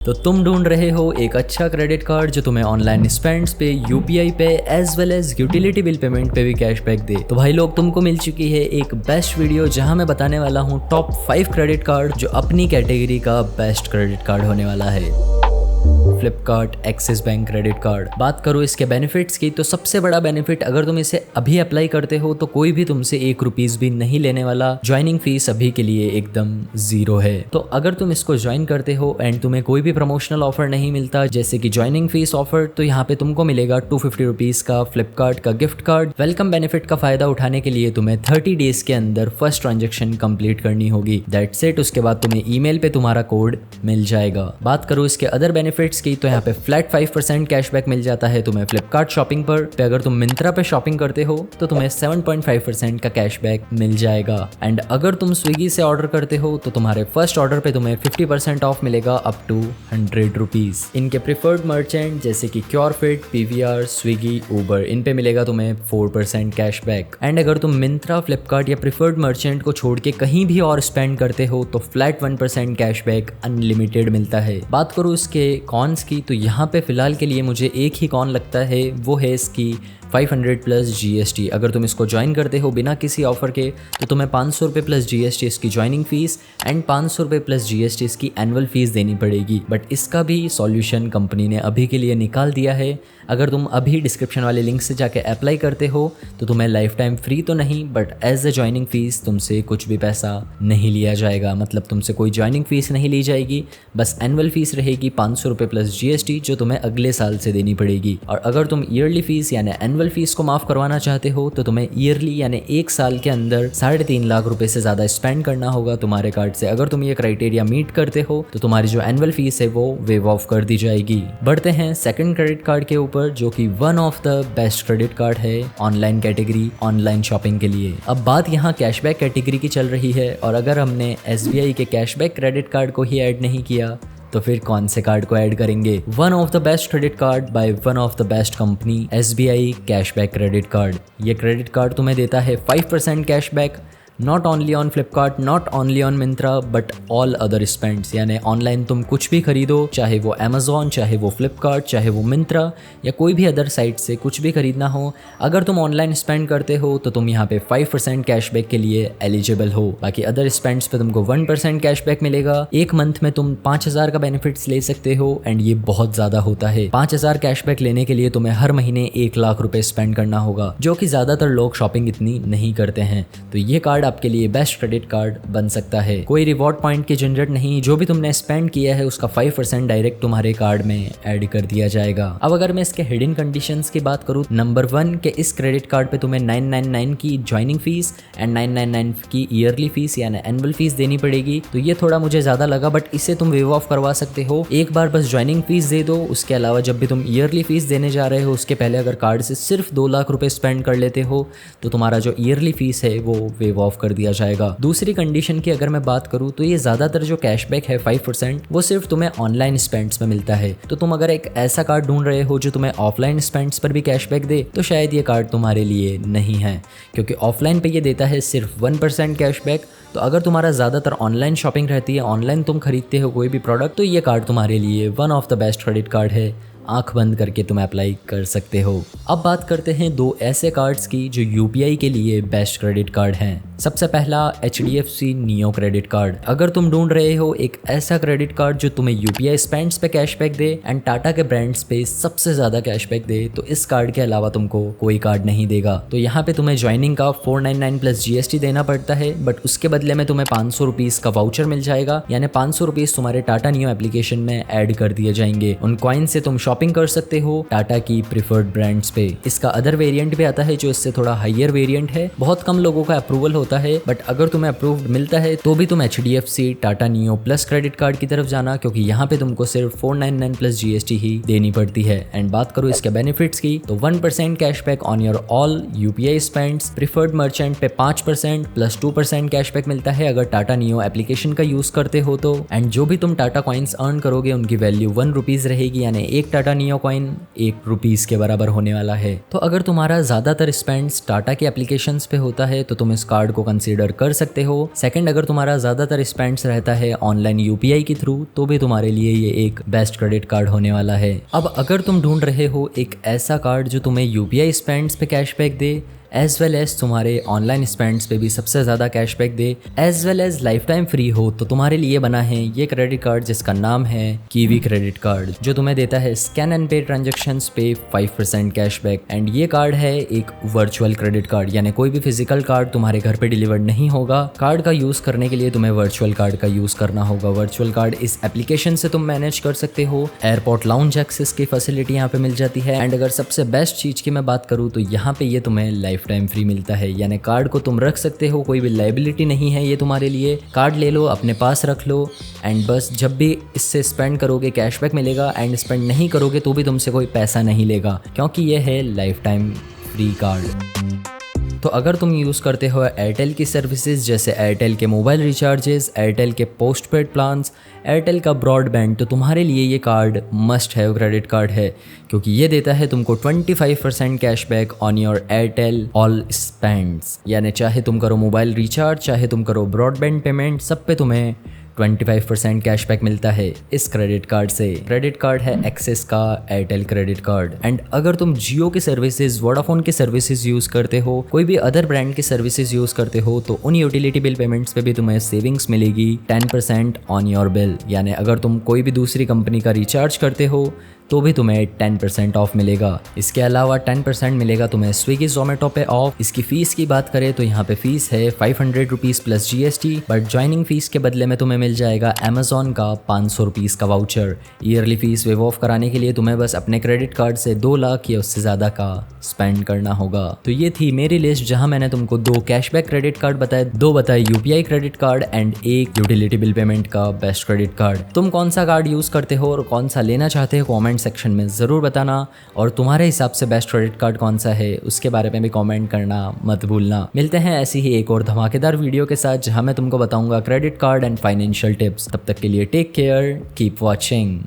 तो तुम ढूंढ रहे हो एक अच्छा क्रेडिट कार्ड जो तुम्हें ऑनलाइन स्पेंड्स पे, यूपीआई पे as well as utility bill payment पे भी कैशबैक दे। तो भाई लोग, तुमको मिल चुकी है एक बेस्ट वीडियो जहां मैं बताने वाला हूं टॉप 5 क्रेडिट कार्ड जो अपनी कैटेगरी का बेस्ट क्रेडिट कार्ड होने वाला है। Flipkart axis bank credit card. बात करूँ इसके बेनिफिट्स की, तो सबसे बड़ा बेनिफिट, अगर तुम इसे अभी अप्लाई करते हो तो कोई भी तुमसे ₹1 भी नहीं लेने वाला। ज्वाइनिंग फीस अभी के लिए एकदम 0 है। तो अगर तुम इसको ज्वाइन करते हो एंड तुम्हें कोई भी प्रमोशनल ऑफर नहीं मिलता जैसे कि ज्वाइनिंग फीस ऑफर, तो यहाँ पे तुमको मिलेगा ₹250 का फ्लिपकार्ट का गिफ्ट कार्ड। वेलकम बेनिफिट का फायदा उठाने के लिए तुम्हें 30 डेज के अंदर फर्स्ट ट्रांजेक्शन कंप्लीट करनी होगी। That's it. उसके बाद तुम्हें ईमेल पे तुम्हारा कोड मिल जाएगा। बात करूँ इसके अदर बेनिफिट्स की, तो यहाँ पे फ्लैट 5% कैशबैक मिल जाता है तुम्हें फ्लिपकार्ट शॉपिंग पर। अगर तुम मिंत्रा पे शॉपिंग करते हो तो तुम्हें 7.5% का कैशबैक मिल जाएगा। एंड अगर तुम स्विगी से ऑर्डर करते हो तो तुम्हारे फर्स्ट ऑर्डर पे तुम्हें 50% ऑफ मिलेगा अप टू ₹100। इनके प्रिफर्ड मर्चेंट जैसे कि क्योरफिट, पीवीआर, स्विगी, उबर, इन पे मिलेगा तुम्हें 4% कैशबैक। एंड अगर तुम मिंत्रा, फ्लिपकार्ट या प्रिफर्ड मर्चेंट को छोड़ के कहीं भी और स्पेंड करते हो तो फ्लैट 1% कैशबैक अनलिमिटेड मिलता है। बात करूँ इसके कॉन्स की, तो यहाँ पे फिलहाल के लिए मुझे एक ही कॉन लगता है, वो है इसकी 500 प्लस जीएसटी। अगर तुम इसको ज्वाइन करते हो बिना किसी ऑफर के तो तुम्हें ₹500 प्लस जीएसटी इसकी joining fees and ₹500 plus GST इसकी एनुअल फीस देनी पड़ेगी। बट इसका भी सॉल्यूशन कंपनी ने अभी के लिए निकाल दिया है। अगर तुम अभी डिस्क्रिप्शन वाले लिंक से जाके अप्लाई करते हो तो तुम्हें लाइफ टाइम फ्री तो नहीं, but as a joining fees तुमसे कुछ भी पैसा नहीं लिया जाएगा। मतलब तुमसे कोई ज्वाइनिंग फीस नहीं ली जाएगी, बस एनुअल फीस रहेगी ₹500 प्लस जीएसटी जो तुम्हें अगले साल से देनी पड़ेगी। और अगर तुम ईयरली फीस यानी एनुअल फीस को माफ करवाना चाहते हो तो तुम्हें ईयरली यानी 1 साल के अंदर ₹3.5 लाख से ज्यादा स्पेंड करना होगा तुम्हारे कार्ड से। अगर तुम ये क्राइटेरिया मीट करते हो तो तुम्हारी जो एनुअल फीस है वो वेव ऑफ कर दी जाएगी। बढ़ते हैं सेकंड क्रेडिट कार्ड के ऊपर, जो कि one of the best credit card है ऑनलाइन कैटेगरी, ऑनलाइन शॉपिंग के लिए। अब बात यहाँ कैशबैक कैटेगरी की चल रही है, और अगर हमने एसबीआई के कैशबैक क्रेडिट कार्ड को ही ऐड नहीं किया तो फिर कौन से कार्ड को ऐड करेंगे। One of the best credit card by one of the best company, SBI cashback credit card. ये क्रेडिट कार्ड तुम्हें देता है 5% cashback, not only on Flipkart, not only on Myntra, but all other spends. यानी online तुम कुछ भी खरीदो, चाहे वो अमेजोन, चाहे वो फ्लिपकार्ट, चाहे वो मिंत्रा या कोई भी अदर साइट से कुछ भी खरीदना हो, अगर तुम ऑनलाइन स्पेंड करते हो तो तुम यहाँ पे 5% कैशबैक के लिए एलिजिबल हो। बाकी अदर स्पेंड्स पे तुमको 1% कैशबैक मिलेगा। एक मंथ में तुम 5,000 का बेनिफिट्स ले सकते हो, एंड ये बहुत ज्यादा होता है। 5,000 कैशबैक लेने के लिए तुम्हें हर महीने ₹1 लाख स्पेंड करना होगा, जो कि ज्यादातर लोग शॉपिंग इतनी नहीं करते हैं। तो ये कार्ड आपके लिए बेस्ट क्रेडिट कार्ड बन सकता है। कोई रिवॉर्ड पॉइंट की झंझट नहीं, जो भी तुमने स्पेंड किया है उसका 5% डायरेक्ट तुम्हारे कार्ड में ऐड कर दिया जाएगा। अब अगर मैं इसके हिडन कंडीशंस की बात करूं, नंबर 1 के इस क्रेडिट कार्ड पे तुम्हें 999 की ज्वाइनिंग फीस एंड 999 की ईयरली फीस यानी एनुअल फीस देनी पड़ेगी। तो ये थोड़ा मुझे ज्यादा लगा, बट इसे तुम वेव ऑफ करवा सकते हो। एक बार बस ज्वाइनिंग फीस दे दो, उसके अलावा जब भी तुम ईयरली फीस देने जा रहे हो उसके पहले अगर कार्ड से सिर्फ ₹2 लाख स्पेंड कर लेते हो तो तुम्हारा जो ईयरली फीस है वो वेव ऑफ कर दिया जाएगा। दूसरी कंडीशन की अगर मैं बात करूं, तो ये ज्यादातर जो कैशबैक है 5% वो सिर्फ तुम्हें ऑनलाइन स्पेंड्स में मिलता है। तो तुम अगर एक ऐसा कार्ड ढूंढ रहे हो जो तुम्हें ऑफलाइन स्पेंड्स पर भी कैशबैक दे, तो शायद ये कार्ड तुम्हारे लिए नहीं है, क्योंकि ऑफलाइन पे ये देता है सिर्फ 1% कैशबैक। तो अगर तुम्हारा ज्यादातर ऑनलाइन शॉपिंग रहती है, ऑनलाइन तुम खरीदते हो कोई भी प्रोडक्ट, तो ये कार्ड तुम्हारे लिए one of the best credit card है। आंख बंद करके तुम अप्लाई कर सकते हो। अब बात करते हैं 2 ऐसे कार्ड्स की जो यूपीआई के लिए बेस्ट क्रेडिट कार्ड हैं। सबसे पहला HDFC नियो क्रेडिट कार्ड। अगर तुम ढूंढ रहे हो एक ऐसा क्रेडिट कार्ड जो तुम्हें यूपीआई स्पेंड्स पे कैशबैक दे एंड टाटा के ब्रांड्स पे सबसे ज्यादा कैशबैक दे, तो इस कार्ड के अलावा तुमको कोई कार्ड नहीं देगा। तो यहाँ पे तुम्हें ज्वाइनिंग का 499 प्लस जीएसटी देना पड़ता है, बट उसके बदले में तुम्हें ₹500 का वाउचर मिल जाएगा। यानी ₹500 तुम्हारे टाटा नियो एप्लीकेशन में ऐड कर दिए जाएंगे। उन कॉइन से तुम शॉपिंग कर सकते हो टाटा की प्रिफर्ड ब्रांड्स पे। इसका अदर वेरिएंट भी आता है जो इससे थोड़ा हायर वेरिएंट है। बहुत कम लोगों का अप्रूवल होता है, बट अगर तुम्हें अप्रूव्ड मिलता है तो भी तुम HDFC Tata neo plus credit card की तरफ जाना, क्योंकि यहाँ पे तुमको सिर्फ 499 प्लस जीएसटी ही देनी पड़ती है। एंड बात करूँ इसके बेनिफिट्स की, तो 1% cashback on your all UPI spends, preferred merchant पे 5% प्लस 2% कैशबैक मिलता है अगर टाटा नियो एप्लीकेशन का यूज करते हो तो। एंड जो भी तुम टाटा कॉइन्स अर्न करोगे उनकी वैल्यू ₹1 रहेगी, यानी एक टाटा नियो कॉइन 1 रुपीस के बराबर होने वाला है। तो अगर तुम्हारा ज्यादातर स्पेंड्स टाटा के एप्लीकेशंस पे होता है तो तुम इस कार्ड को कंसीडर कर सकते हो। सेकंड, अगर तुम्हारा ज्यादातर स्पेंड्स रहता है ऑनलाइन यूपीआई के थ्रू तो भी तुम्हारे लिए ये एक बेस्ट क्रेडिट कार्ड होने वाला है। अब अगर तुम ढूंढ रहे हो एक ऐसा कार्ड जो तुम्हें यूपीआई स्पेंड्स पे कैशबैक दे एज वेल एज तुम्हारे ऑनलाइन स्पेंड्स पे भी सबसे ज़्यादा कैशबैक दे as well as lifetime free हो, तो तुम्हारे लिए बना है ये क्रेडिट कार्ड जिसका नाम है कीवी क्रेडिट कार्ड, जो तुम्हें देता है स्कैन एंड पे ट्रांजेक्शन्स पे 5% कैशबैक। एंड ये कार्ड है एक वर्चुअल क्रेडिट कार्ड, यानी कोई भी फिजिकल कार्ड तुम्हारे घर पे डिलीवर्ड नहीं होगा। कार्ड का यूज़ करने के लिए तुम्हें वर्चुअल कार्ड का यूज़ करना होगा। वर्चुअल कार्ड इस एप्लीकेशन से तुम मैनेज कर सकते हो। एयरपोर्ट लाउंज एक्सेस की फैसिलिटी यहाँ पे मिल जाती है। एंड अगर सबसे बेस्ट चीज़ की मैं बात करूँ तो यहाँ पे ये तुम्हें लाइफ टाइम फ्री मिलता है, यानी कार्ड को तुम रख सकते हो, कोई भी लायबिलिटी नहीं है ये तुम्हारे लिए। कार्ड ले लो, अपने पास रख लो एंड बस जब भी इससे स्पेंड करोगे कैशबैक मिलेगा, एंड स्पेंड नहीं करोगे तो भी तुमसे कोई पैसा नहीं लेगा, क्योंकि ये है लाइफ टाइम फ्री कार्ड। तो अगर तुम यूज़ करते हो एयरटेल की सर्विसेज जैसे एयरटेल के मोबाइल रिचार्जेस, एयरटेल के पोस्टपेड प्लान्स, एयरटेल का ब्रॉडबैंड, तो तुम्हारे लिए ये card must have credit card है, क्योंकि ये देता है तुमको 25% cashback on your Airtel all spends. यानी चाहे तुम करो मोबाइल रिचार्ज, चाहे तुम करो ब्रॉडबैंड पेमेंट, सब पे तुम्हें 25% कैशबैक मिलता है इस क्रेडिट कार्ड से। क्रेडिट कार्ड है एक्सिस का एयरटेल क्रेडिट कार्ड। एंड अगर तुम जियो की सर्विसेज, वोडाफोन की सर्विसेज यूज करते हो, कोई भी अदर ब्रांड की सर्विसेज यूज करते हो, तो उन यूटिलिटी बिल पेमेंट्स पे भी तुम्हें सेविंग्स मिलेगी 10% ऑन योर बिल। यानी अगर तुम कोई भी दूसरी कंपनी का रिचार्ज करते हो तो भी तुम्हें 10% ऑफ मिलेगा। इसके अलावा 10% मिलेगा तुम्हें स्विगी जोमेटो पे ऑफ। इसकी फीस की बात करें तो यहाँ पे फीस है 500 rupees plus GST, but joining fees के बदले में तुम्हें मिल जाएगा अमेजॉन का 500 रुपीज़ का voucher. Yearly fees wave of कराने के लिए तुम्हें बस अपने क्रेडिट कार्ड से 2 लाख या उससे ज़्यादा का स्पेंड करना होगा। तो ये थी मेरी लिस्ट जहाँ मैंने तुमको 2 कैशबैक क्रेडिट कार्ड बताए, 2 बताए UPI credit card and 1 utility bill payment का बेस्ट क्रेडिट कार्ड। तुम कौन सा कार्ड यूज़ करते हो और कौन सा लेना चाहते हो कॉमेंट सेक्शन में ज़रूर बताना, और तुम्हारे हिसाब से बेस्ट क्रेडिट कार्ड कौन सा है उसके बारे में भी कमेंट करना मत भूलना। मिलते हैं ऐसी ही एक और धमाकेदार वीडियो के साथ जहां मैं तुमको बताऊंगा credit card and financial tips. तब तक के लिए टेक केयर, कीप वॉचिंग।